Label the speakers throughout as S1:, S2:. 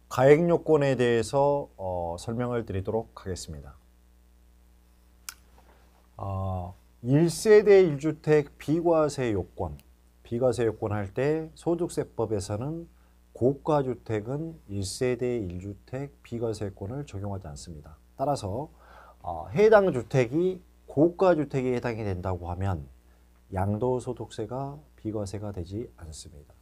S1: 가액 요건에 대해서 설명을 드리도록 하겠습니다. 1세대 1주택 비과세 요건, 비과세 요건 할 때 소득세법에서는 고가주택은 1세대 1주택 비과세권을 적용하지 않습니다. 따라서 해당 주택이 고가주택에 해당이 된다고 하면 양도소득세가 비과세가 되지 않습니다.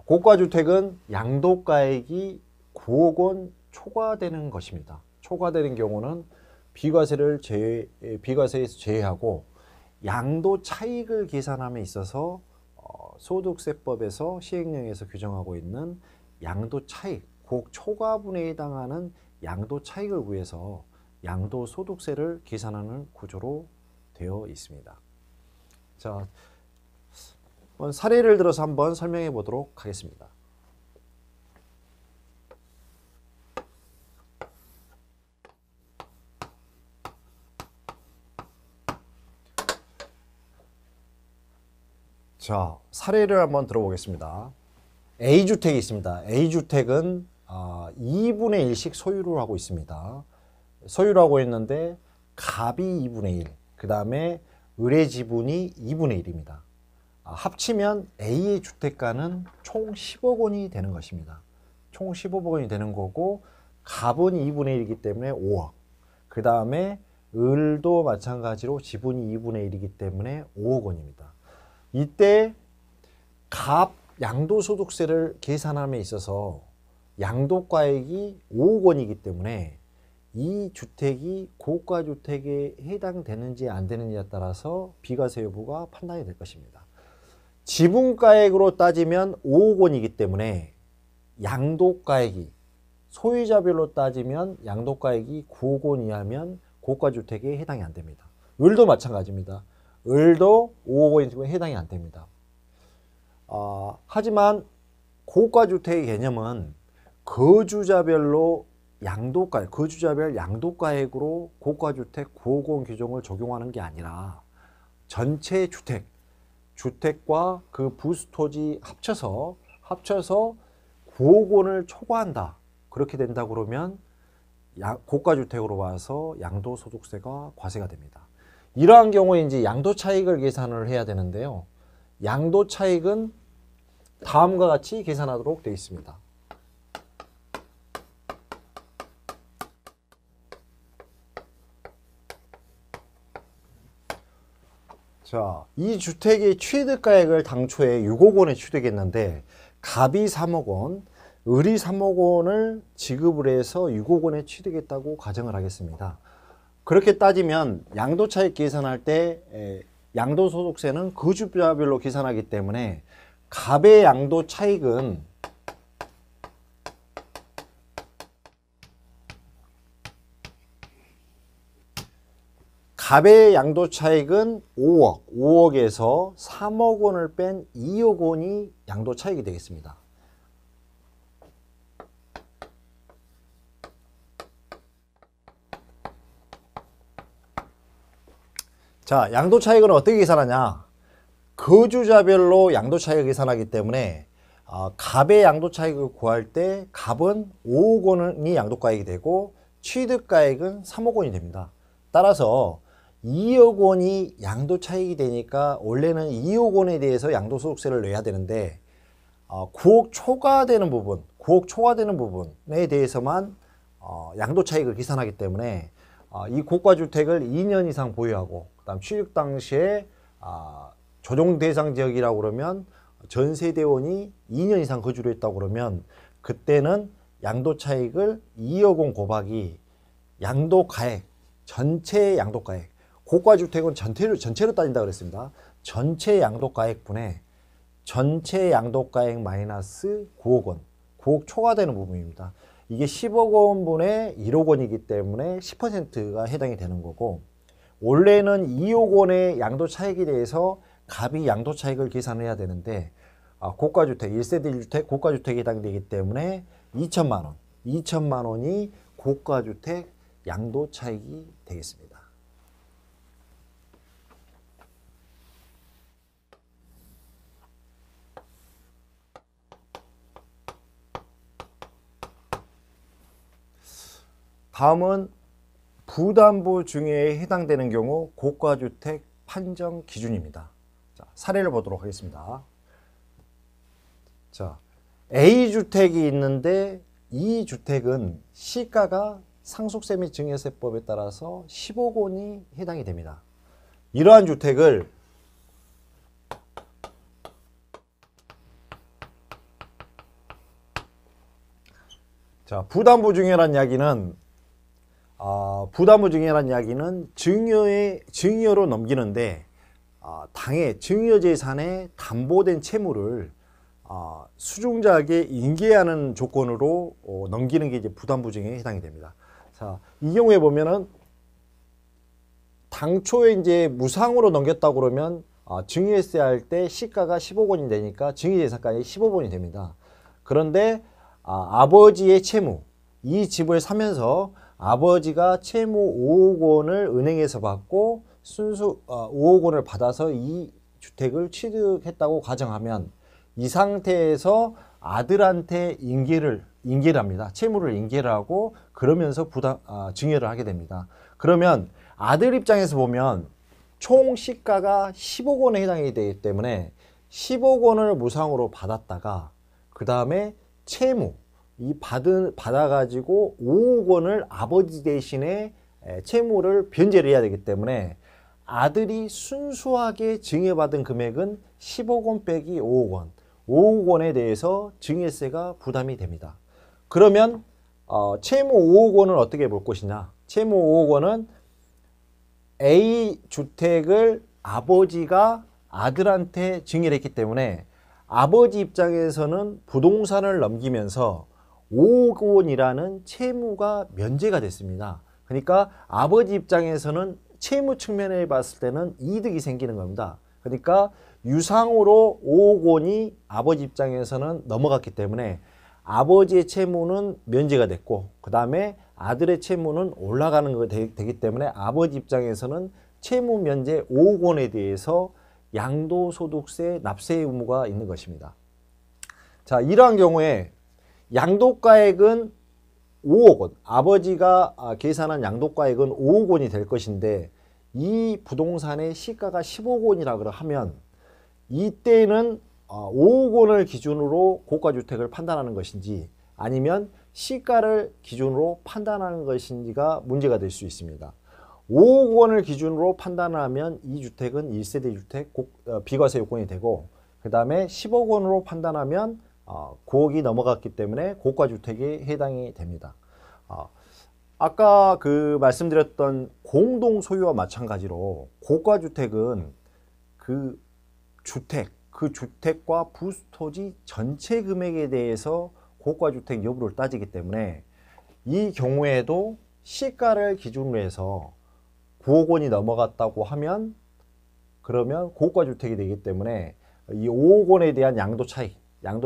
S1: 고가주택은 양도가액이 9억 원 초과되는 것입니다. 초과되는 경우는 비과세에서 제외하고 양도 차익을 계산함에 있어서 소득세법에서 시행령에서 규정하고 있는 양도 차익, 곧 초과분에 해당하는 양도 차익을 구해서 양도소득세를 계산하는 구조로 되어 있습니다. 자, 사례를 들어서 한번 설명해 보도록 하겠습니다. 자, 사례를 한번 들어보겠습니다. A주택이 있습니다. A주택은 2분의 1씩 소유를 하고 있습니다. 소유를 하고 있는데 갑이 2분의 1, 그 다음에 을의 지분이 2분의 1입니다. 합치면 A의 주택가는 총 10억 원이 되는 것입니다. 총 15억 원이 되는 거고 갑은 2분의 1이기 때문에 5억. 그 다음에 을도 마찬가지로 지분이 2분의 1이기 때문에 5억 원입니다. 이때 갑 양도소득세를 계산함에 있어서 양도가액이 5억 원이기 때문에 이 주택이 고가주택에 해당되는지 안 되느냐에 따라서 비과세 여부가 판단이 될 것입니다. 지분가액으로 따지면 5억 원이기 때문에 양도가액이 소유자별로 따지면 양도가액이 9억 원 이하면 고가주택에 해당이 안 됩니다. 을도 마찬가지입니다. 을도 5억 원이기 때문에 해당이 안 됩니다. 하지만 고가주택의 개념은 거주자별로 양도가액, 거주자별 양도가액으로 고가주택 9억 원 규정을 적용하는 게 아니라 전체 주택과 그 부수토지 합쳐서 9억 원을 초과한다. 그렇게 된다 그러면 고가주택으로 봐서 양도소득세가 과세가 됩니다. 이러한 경우에 이제 양도차익을 계산을 해야 되는데요. 양도차익은 다음과 같이 계산하도록 되어 있습니다. 자, 이 주택의 취득가액을 당초에 6억 원에 취득했는데 갑이 3억 원, 을이 3억 원을 지급을 해서 6억 원에 취득했다고 가정을 하겠습니다. 그렇게 따지면 양도차익 계산할 때 양도소득세는 거주자별로 계산하기 때문에 갑의 양도차익은 갑의 양도차익은 5억, 5억에서 3억 원을 뺀 2억 원이 양도차익이 되겠습니다. 자, 양도차익은 어떻게 계산하냐? 거주자별로 양도차익을 계산하기 때문에 갑의 양도차익을 구할 때 갑은 5억 원이 양도가액이 되고 취득가액은 3억 원이 됩니다. 따라서 2억 원이 양도차익이 되니까 원래는 2억 원에 대해서 양도소득세를 내야 되는데 9억 초과되는 부분에 대해서만 양도차익을 계산하기 때문에 이 고가주택을 2년 이상 보유하고 그다음 취득 당시에 조정 대상 지역이라고 그러면 전세대원이 2년 이상 거주를 했다고 그러면 그때는 양도차익을 2억 원 곱하기 양도가액, 전체 양도가액, 고가주택은 전체로 따진다 그랬습니다. 전체 양도가액분에 전체 양도가액 마이너스 9억 원, 9억 초과되는 부분입니다. 이게 10억 원분의 1억 원이기 때문에 10%가 해당이 되는 거고 원래는 2억 원의 양도차익에 대해서 갑이 양도차익을 계산해야 되는데 고가주택, 1세대 1주택 고가주택에 해당되기 때문에 2천만 원이 고가주택 양도차익이 되겠습니다. 다음은 부담부 중에 해당되는 경우 고가주택 판정 기준입니다. 자, 사례를 보도록 하겠습니다. 자, A주택이 있는데 이 주택은 시가가 상속세 및 증여세법에 따라서 10억 원이 해당이 됩니다. 이러한 주택을 자, 부담부 증여란 이야기는 증여로 넘기는데 당해 증여재산에 담보된 채무를 수중자에게 인계하는 조건으로 넘기는 게 이제 부담부 증여에 해당이 됩니다. 자, 이 경우에 보면은 당초에 이제 무상으로 넘겼다고 그러면 증여세 할 때 시가가 10억 원이 되니까 증여재산까지 15억 원이 됩니다. 그런데 아버지의 채무, 이 집을 사면서 아버지가 채무 5억 원을 은행에서 받고 순수 5억 원을 받아서 이 주택을 취득했다고 가정하면 이 상태에서 아들한테 인계를 합니다. 채무를 인계를 하고 그러면서 증여를 하게 됩니다. 그러면 아들 입장에서 보면 총 시가가 10억 원에 해당이 되기 때문에 10억 원을 무상으로 받았다가 그 다음에 채무 받아가지고 5억 원을 아버지 대신에 채무를 변제를 해야 되기 때문에 아들이 순수하게 증여받은 금액은 10억 원 빼기 5억 원, 5억 원에 대해서 증여세가 부담이 됩니다. 그러면 채무 5억 원을 어떻게 볼 것이냐? 채무 5억 원은 A 주택을 아버지가 아들한테 증여를 했기 때문에 아버지 입장에서는 부동산을 넘기면서 5억 원이라는 채무가 면제가 됐습니다. 그러니까 아버지 입장에서는 채무 측면에 봤을 때는 이득이 생기는 겁니다. 그러니까 유상으로 5억 원이 아버지 입장에서는 넘어갔기 때문에 아버지의 채무는 면제가 됐고 그 다음에 아들의 채무는 올라가는 거 되기 때문에 아버지 입장에서는 채무 면제 5억 원에 대해서 양도소득세 납세 의무가 있는 것입니다. 자, 이러한 경우에 양도가액은 5억 원, 아버지가 계산한 양도가액은 5억 원이 될 것인데 이 부동산의 시가가 10억 원이라고 하면 이때는 5억 원을 기준으로 고가주택을 판단하는 것인지 아니면 시가를 기준으로 판단하는 것인지가 문제가 될 수 있습니다. 5억 원을 기준으로 판단하면 이 주택은 1세대 주택 비과세 요건이 되고 그 다음에 10억 원으로 판단하면 9억이 넘어갔기 때문에 고가주택에 해당이 됩니다. 아까 말씀드렸던 공동 소유와 마찬가지로 고가주택은 그 주택과 부수토지 전체 금액에 대해서 고가주택 여부를 따지기 때문에 이 경우에도 시가를 기준으로 해서 9억 원이 넘어갔다고 하면 그러면 고가주택이 되기 때문에 이 5억 원에 대한 양도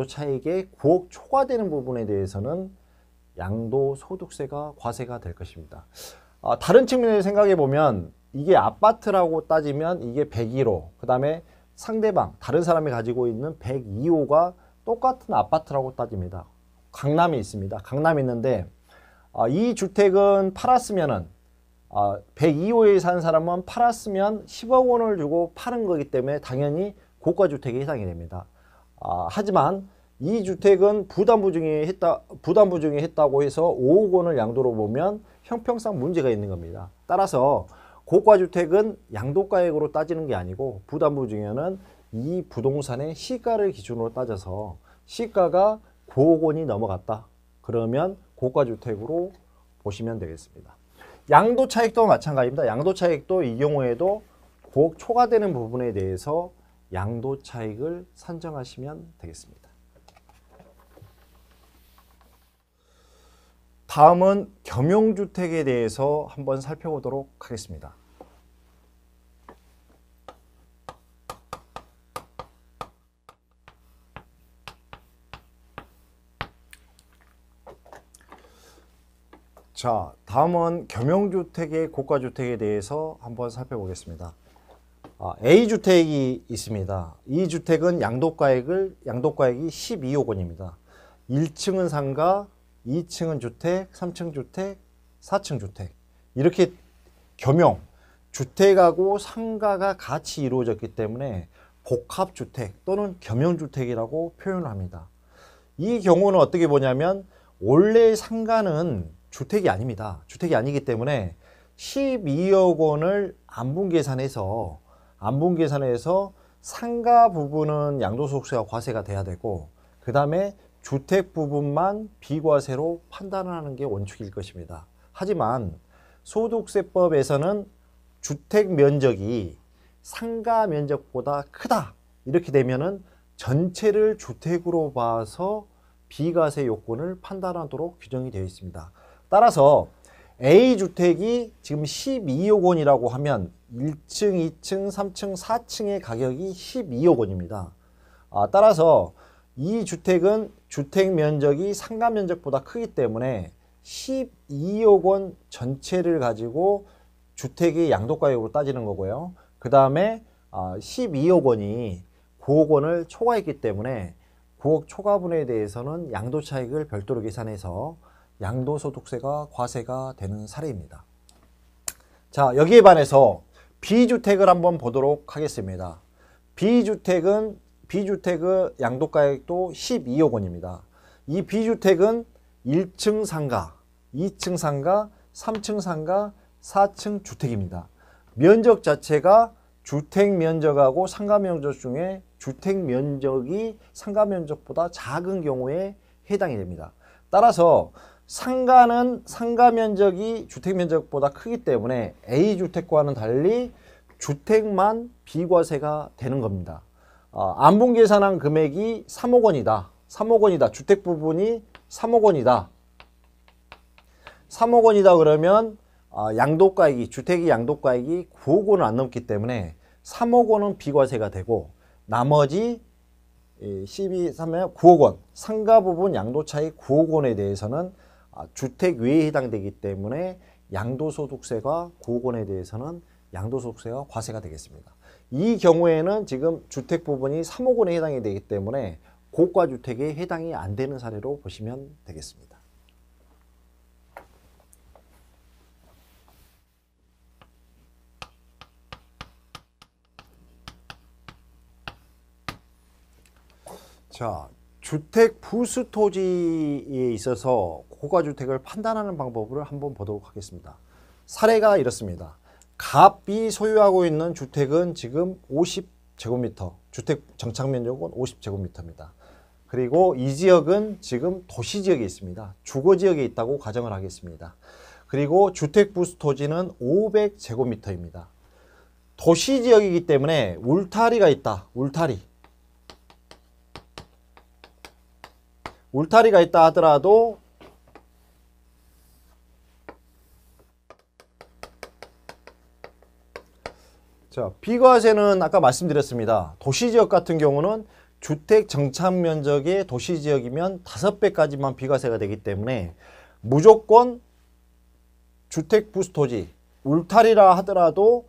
S1: 차익에 9억 초과되는 부분에 대해서는 양도소득세가 과세가 될 것입니다. 다른 측면에서 생각해 보면 이게 아파트라고 따지면 이게 101호, 그 다음에 상대방 다른 사람이 가지고 있는 102호가 똑같은 아파트라고 따집니다. 강남에 있습니다. 강남에 있는데 이 주택은 팔았으면은 102호에 사는 사람은 팔았으면 10억 원을 주고 파는 거기 때문에 당연히 고가주택에 해당이 됩니다. 하지만 이 주택은 부담부 중에 했다고 해서 5억 원을 양도로 보면 형평상 문제가 있는 겁니다. 따라서 고가주택은 양도가액으로 따지는 게 아니고 부담부 중에는 이 부동산의 시가를 기준으로 따져서 시가가 9억 원이 넘어갔다. 그러면 고가주택으로 보시면 되겠습니다. 양도차익도 마찬가지입니다. 양도차익도 이 경우에도 9억 초과되는 부분에 대해서 양도차익을 산정하시면 되겠습니다. 다음은 겸용주택에 대해서 한번 살펴보도록 하겠습니다. 자, 다음은 겸용주택의 고가주택에 대해서 한번 살펴보겠습니다. A주택이 있습니다. 이 주택은 양도가액이 12억 원입니다. 1층은 상가, 2층은 주택, 3층 주택, 4층 주택. 이렇게 겸용, 주택하고 상가가 같이 이루어졌기 때문에 복합주택 또는 겸용주택이라고 표현을 합니다. 이 경우는 어떻게 보냐면 원래 상가는 주택이 아닙니다. 주택이 아니기 때문에 12억 원을 안분계산해서 상가 부분은 양도소득세와 과세가 돼야 되고 그 다음에 주택 부분만 비과세로 판단하는 게 원칙일 것입니다. 하지만 소득세법에서는 주택 면적이 상가 면적보다 크다 이렇게 되면은 전체를 주택으로 봐서 비과세 요건을 판단하도록 규정이 되어 있습니다. 따라서 A주택이 지금 12억 원이라고 하면 1층, 2층, 3층, 4층의 가격이 12억 원입니다. 따라서 이 주택은 주택 면적이 상가 면적보다 크기 때문에 12억 원 전체를 가지고 주택의 양도가격으로 따지는 거고요. 그 다음에 12억 원이 9억 원을 초과했기 때문에 9억 초과분에 대해서는 양도차익을 별도로 계산해서 양도소득세가 과세가 되는 사례입니다. 자, 여기에 반해서 B주택을 한번 보도록 하겠습니다. B주택의 양도가액도 12억 원입니다. 이 B주택은 1층 상가, 2층 상가, 3층 상가, 4층 주택입니다. 면적 자체가 주택 면적하고 상가 면적 중에 주택 면적이 상가 면적보다 작은 경우에 해당이 됩니다. 따라서 상가는 상가 면적이 주택 면적보다 크기 때문에 A주택과는 달리 주택만 비과세가 되는 겁니다. 안분계산한 금액이 3억 원이다. 3억 원이다. 주택 부분이 3억 원이다. 3억 원이다 그러면 양도가액이 주택의 양도가액이 9억 원을 안 넘기 때문에 3억 원은 비과세가 되고 나머지 12, 3에 9억 원 상가 부분 양도차익 9억 원에 대해서는 주택 외에 해당되기 때문에 양도소득세가 9억 원에 대해서는 양도소득세가 과세가 되겠습니다. 이 경우에는 지금 주택 부분이 3억 원에 해당이 되기 때문에 고가주택에 해당이 안 되는 사례로 보시면 되겠습니다. 자, 주택 부수 토지에 있어서 고가주택을 판단하는 방법을 한번 보도록 하겠습니다. 사례가 이렇습니다. 갑이 소유하고 있는 주택은 지금 50제곱미터, 주택 정착면적은 50제곱미터입니다. 그리고 이 지역은 지금 도시지역에 있습니다. 주거지역에 있다고 가정을 하겠습니다. 그리고 주택 부수 토지는 500제곱미터입니다. 도시지역이기 때문에 울타리가 있다. 울타리가 있다 하더라도 자, 비과세는 아까 말씀드렸습니다. 도시지역 같은 경우는 주택 정착 면적의 도시지역이면 5배까지만 비과세가 되기 때문에 무조건 주택 부수 토지, 울타리라 하더라도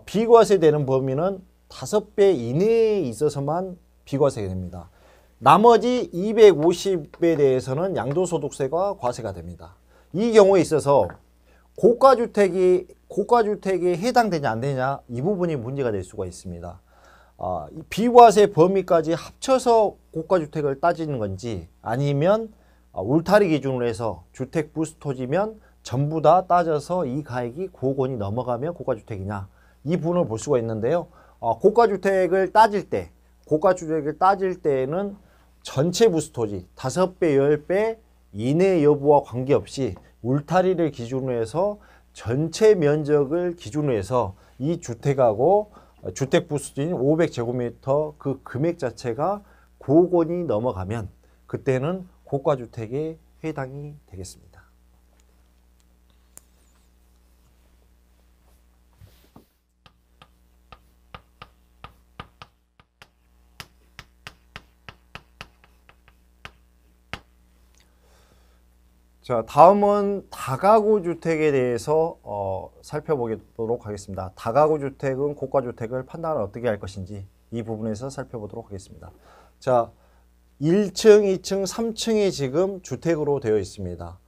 S1: 비과세 되는 범위는 5배 이내에 있어서만 비과세가 됩니다. 나머지 250에 대해서는 양도소득세가 과세가 됩니다. 이 경우에 있어서 고가주택에 해당되냐 안 되냐 이 부분이 문제가 될 수가 있습니다. 비과세 범위까지 합쳐서 고가주택을 따지는 건지 아니면 울타리 기준으로 해서 주택 부수 토지면 전부 다 따져서 이 가액이 9억 원이 넘어가면 고가주택이냐 이 부분을 볼 수가 있는데요. 고가주택을 따질 때에는 전체 부수 토지 5배, 10배 이내 여부와 관계없이 울타리를 기준으로 해서 전체 면적을 기준으로 해서 이 주택하고 주택 부수지인 500제곱미터 그 금액 자체가 9억 원이 넘어가면 그때는 고가주택에 해당이 되겠습니다. 자, 다음은 다가구 주택에 대해서 살펴보도록 하겠습니다. 다가구 주택은 고가주택을 판단을 어떻게 할 것인지 이 부분에서 살펴보도록 하겠습니다. 자, 1층, 2층, 3층이 지금 주택으로 되어 있습니다.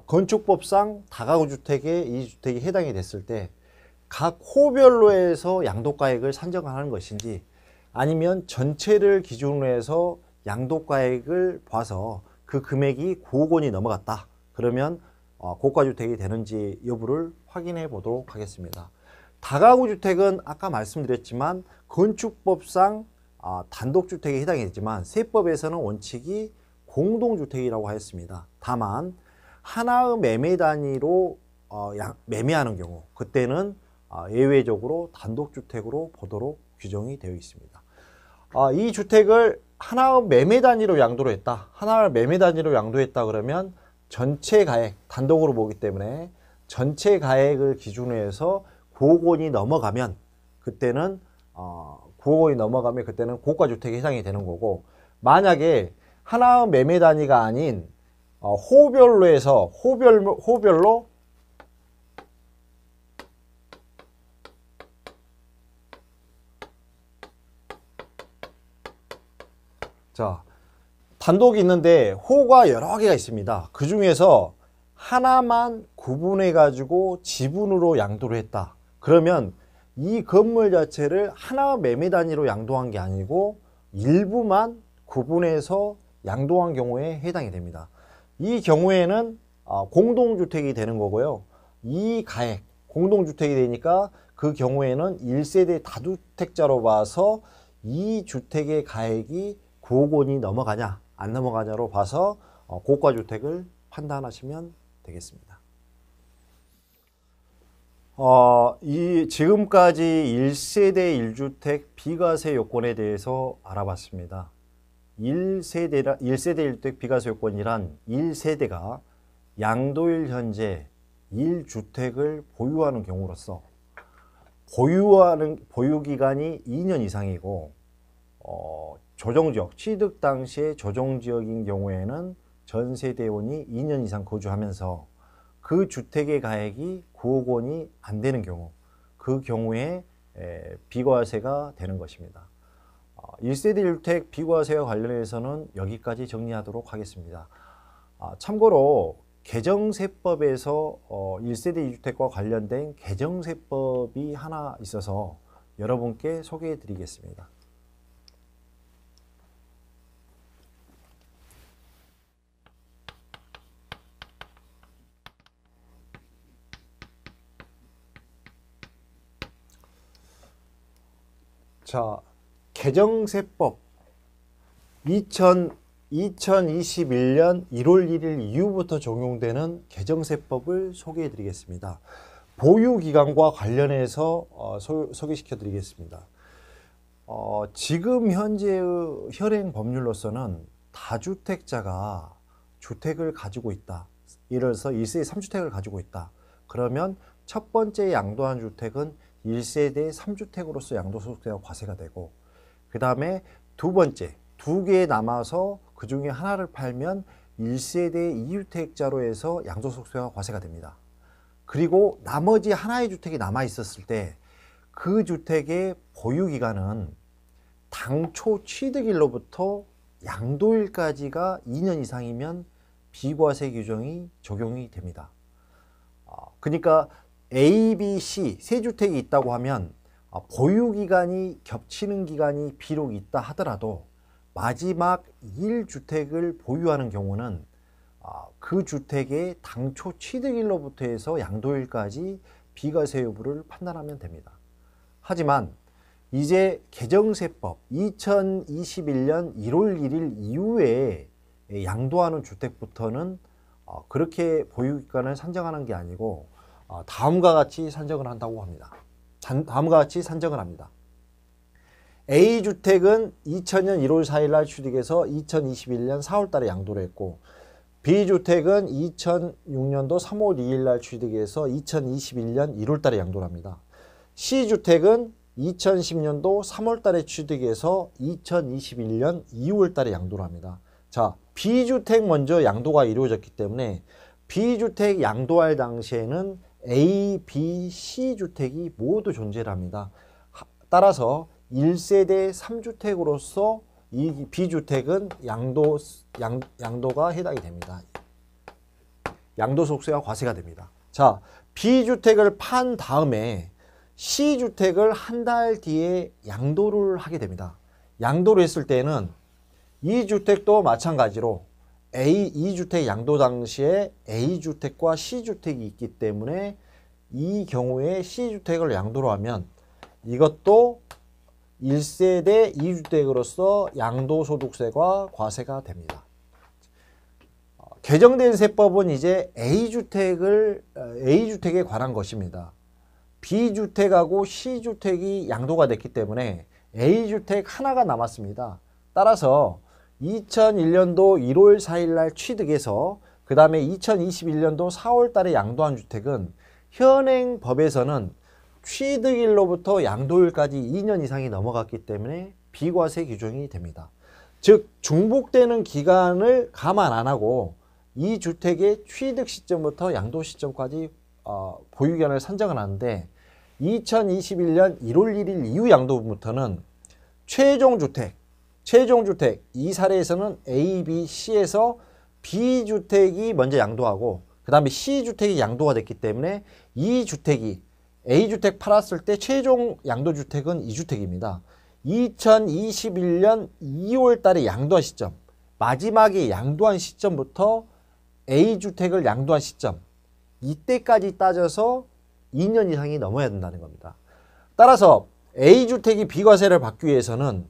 S1: 건축법상 다가구 주택에 이 주택이 해당이 됐을 때 각 호별로 해서 양도가액을 산정하는 것인지 아니면 전체를 기준으로 해서 양도가액을 봐서 그 금액이 9억 원이 넘어갔다. 그러면 고가주택이 되는지 여부를 확인해 보도록 하겠습니다. 다가구 주택은 아까 말씀드렸지만 건축법상 단독주택에 해당이 되지만 세법에서는 원칙이 공동주택이라고 하였습니다. 다만 하나의 매매 단위로 매매하는 경우 그때는 예외적으로 단독주택으로 보도록 규정이 되어 있습니다. 이 주택을 하나의 매매 단위로 양도를 했다. 하나의 매매 단위로 양도했다 그러면 전체 가액, 단독으로 보기 때문에 전체 가액을 기준으로 해서 9억 원이 넘어가면 그때는 9억 원이 넘어가면 그때는 고가주택에 해당이 되는 거고, 만약에 하나의 매매 단위가 아닌 호별로 해서 호별로 자, 단독이 있는데 호가 여러 개가 있습니다. 그 중에서 하나만 구분해 가지고 지분으로 양도를 했다. 그러면 이 건물 자체를 하나 매매 단위로 양도한 게 아니고 일부만 구분해서 양도한 경우에 해당이 됩니다. 이 경우에는 공동주택이 되는 거고요. 이 가액, 공동주택이 되니까 그 경우에는 1세대 다주택자로 봐서 이 주택의 가액이 9억 원이 넘어가냐 안 넘어가냐로 봐서 고가주택을 판단하시면 되겠습니다. 지금까지 1세대 1주택 비과세 요건에 대해서 알아봤습니다. 1세대 1주택 비과세 요건이란 1세대가 양도일 현재 1주택을 보유하는 경우로서 보유기간이 2년 이상이고 조정지역, 취득 당시에 조정지역인 경우에는 전세대원이 2년 이상 거주하면서 그 주택의 가액이 9억 원이 안 되는 경우, 그 경우에 비과세가 되는 것입니다. 1세대 1주택 비과세와 관련해서는 여기까지 정리하도록 하겠습니다. 참고로 개정세법에서 1세대 2주택과 관련된 개정세법이 하나 있어서 여러분께 소개해 드리겠습니다. 자, 개정세법 2021년 1월 1일 이후부터 적용되는 개정세법을 소개해 드리겠습니다. 보유기간과 관련해서 소개시켜 드리겠습니다. 지금 현재의 현행 법률로서는 다주택자가 주택을 가지고 있다. 예를 들어서 1세대 3주택을 가지고 있다. 그러면 첫 번째 양도한 주택은 1세대 3주택으로서 양도소득세가 과세가 되고, 그 다음에 두 번째, 두 개 남아서 그 중에 하나를 팔면 1세대 2주택자로 해서 양도소득세가 과세가 됩니다. 그리고 나머지 하나의 주택이 남아 있었을 때 그 주택의 보유기간은 당초 취득일로부터 양도일까지가 2년 이상이면 비과세 규정이 적용이 됩니다. 그러니까 A, B, C 세 주택이 있다고 하면 보유기간이 겹치는 기간이 비록 있다 하더라도 마지막 1주택을 보유하는 경우는 그 주택의 당초 취득일로부터 해서 양도일까지 비과세 여부를 판단하면 됩니다. 하지만 이제 개정세법 2021년 1월 1일 이후에 양도하는 주택부터는 그렇게 보유기간을 산정하는 게 아니고 다음과 같이 산정을 한다고 합니다. 다음과 같이 산정을 합니다. A주택은 2000년 1월 4일 날 취득해서 2021년 4월 달에 양도를 했고, B주택은 2006년도 3월 2일 날 취득해서 2021년 1월 달에 양도를 합니다. C주택은 2010년도 3월 달에 취득해서 2021년 2월 달에 양도를 합니다. 자, B주택 먼저 양도가 이루어졌기 때문에 B주택 양도할 당시에는 A, B, C주택이 모두 존재를 합니다. 따라서 1세대 3주택으로서 이 B주택은 양도가 해당이 됩니다. 양도소득세와 과세가 됩니다. 자, B주택을 판 다음에 C주택을 한 달 뒤에 양도를 하게 됩니다. 양도를 했을 때는 이 주택도 마찬가지로 이주택 양도 당시에 A주택과 C주택이 있기 때문에 이 경우에 C주택을 양도로 하면 이것도 1세대 2주택으로서 양도소득세과 과세가 됩니다. 개정된 세법은 이제 A주택에 관한 것입니다. B주택하고 C주택이 양도가 됐기 때문에 A주택 하나가 남았습니다. 따라서 2001년도 1월 4일 날 취득해서 그 다음에 2021년도 4월 달에 양도한 주택은 현행 법에서는 취득일로부터 양도일까지 2년 이상이 넘어갔기 때문에 비과세 규정이 됩니다. 즉 중복되는 기간을 감안 안 하고 이 주택의 취득 시점부터 양도 시점까지 보유기간을 산정을 하는데 2021년 1월 1일 이후 양도부터는 최종주택 이 사례에서는 A, B, C에서 B주택이 먼저 양도하고 그 다음에 C주택이 양도가 됐기 때문에 이 주택이 A주택 팔았을 때 최종 양도주택은 이주택입니다. 2021년 2월 달에 양도한 시점, 마지막에 양도한 시점부터 A주택을 양도한 시점, 이때까지 따져서 2년 이상이 넘어야 된다는 겁니다. 따라서 A주택이 비과세를 받기 위해서는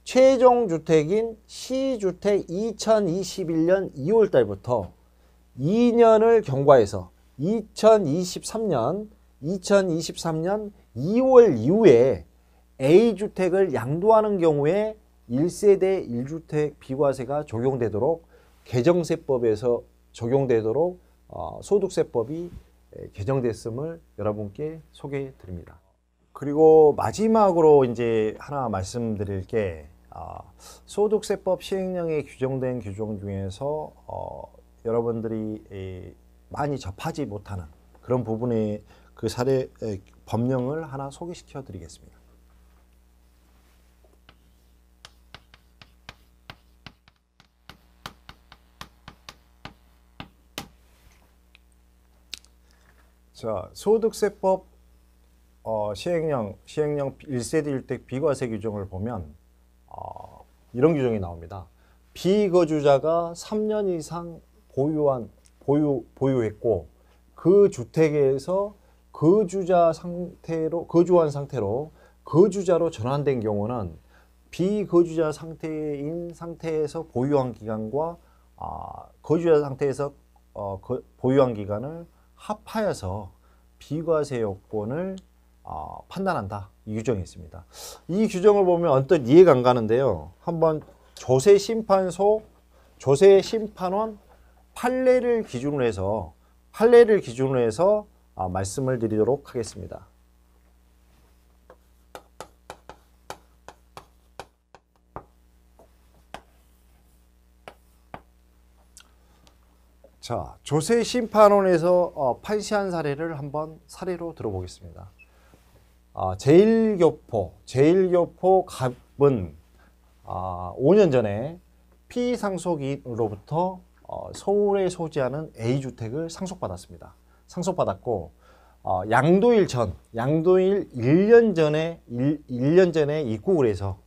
S1: 최종주택인 C주택 2021년 2월 달부터 2년을 경과해서 2023년 2월 이후에 A주택을 양도하는 경우에 1세대 1주택 비과세가 적용되도록 개정세법에서 적용되도록 소득세법이 개정됐음을 여러분께 소개해 드립니다. 그리고 마지막으로 이제 하나 말씀드릴 게 소득세법 시행령에 규정된 규정 중에서 여러분들이 많이 접하지 못하는 그런 부분의 그 사례 법령을 하나 소개시켜 드리겠습니다. 자, 소득세법 시행령 1세대 1주택 비과세 규정을 보면 이런 규정이 나옵니다. 비거주자가 3년 이상 보유했고 그 주택에서 거주한 상태로 거주자로 전환된 경우는 비거주자 상태에서 보유한 기간과 거주자 상태에서 보유한 기간을 합하여서 비과세 요건을 판단한다. 이 규정이 있습니다. 이 규정을 보면 언뜻 이해가 안 가는데요. 한번 조세심판원 판례를 기준으로 해서 말씀을 드리도록 하겠습니다. 자, 조세심판원에서 판시한 사례를 한번 사례로 들어보겠습니다. 제일교포 갑은 5년 전에 피상속인으로부터 서울에 소지하는 A주택을 상속받았습니다. 상속받았고 양도일 1년 전에 입국을 해서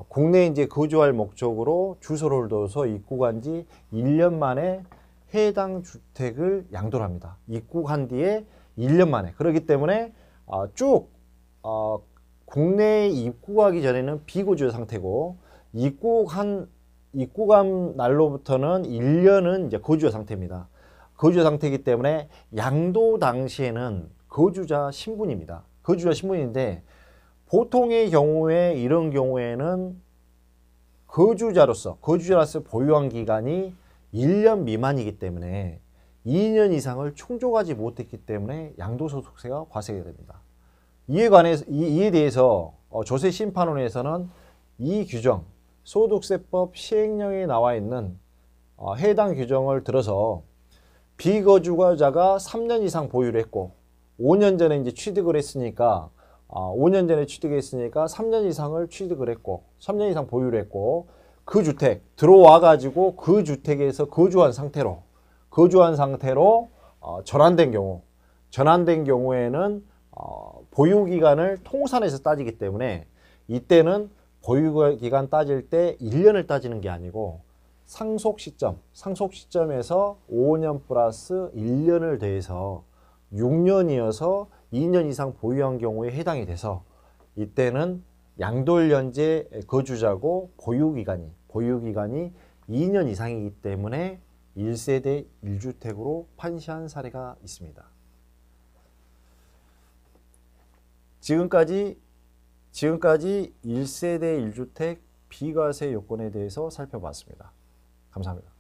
S1: 국내에 이제 거주할 목적으로 주소를 둬서 입국한 지 1년 만에 해당 주택을 양도를 합니다. 입국한 뒤에 1년 만에. 그렇기 때문에 국내에 입국하기 전에는 비거주 상태고 입국한 날로부터는 1년은 이제 거주자 상태입니다. 거주자 상태이기 때문에 양도 당시에는 거주자 신분입니다. 거주자 신분인데 보통의 경우에 이런 경우에는 거주자로서 보유한 기간이 1년 미만이기 때문에 2년 이상을 충족하지 못했기 때문에 양도소득세가 과세가 됩니다. 이에 대해서 조세심판원에서는 이 규정, 소득세법 시행령에 나와 있는 해당 규정을 들어서 비거주자가 3년 이상 보유를 했고 5년 전에 이제 취득을 했으니까 5년 전에 취득했으니까 3년 이상을 취득을 했고 3년 이상 보유를 했고 그 주택 들어와 가지고 그 주택에서 거주한 상태로 거주한 상태로 전환된 경우에는 보유기간을 통산해서 따지기 때문에 이때는 보유기간 따질 때 1년을 따지는 게 아니고 상속 시점에서 5년 플러스 1년을 더해서 6년이어서 2년 이상 보유한 경우에 해당이 돼서 이때는 양도일연재 거주자고 보유기간이 2년 이상이기 때문에 1세대 1주택으로 판시한 사례가 있습니다. 지금까지 1세대 1주택 비과세 요건에 대해서 살펴봤습니다. 감사합니다.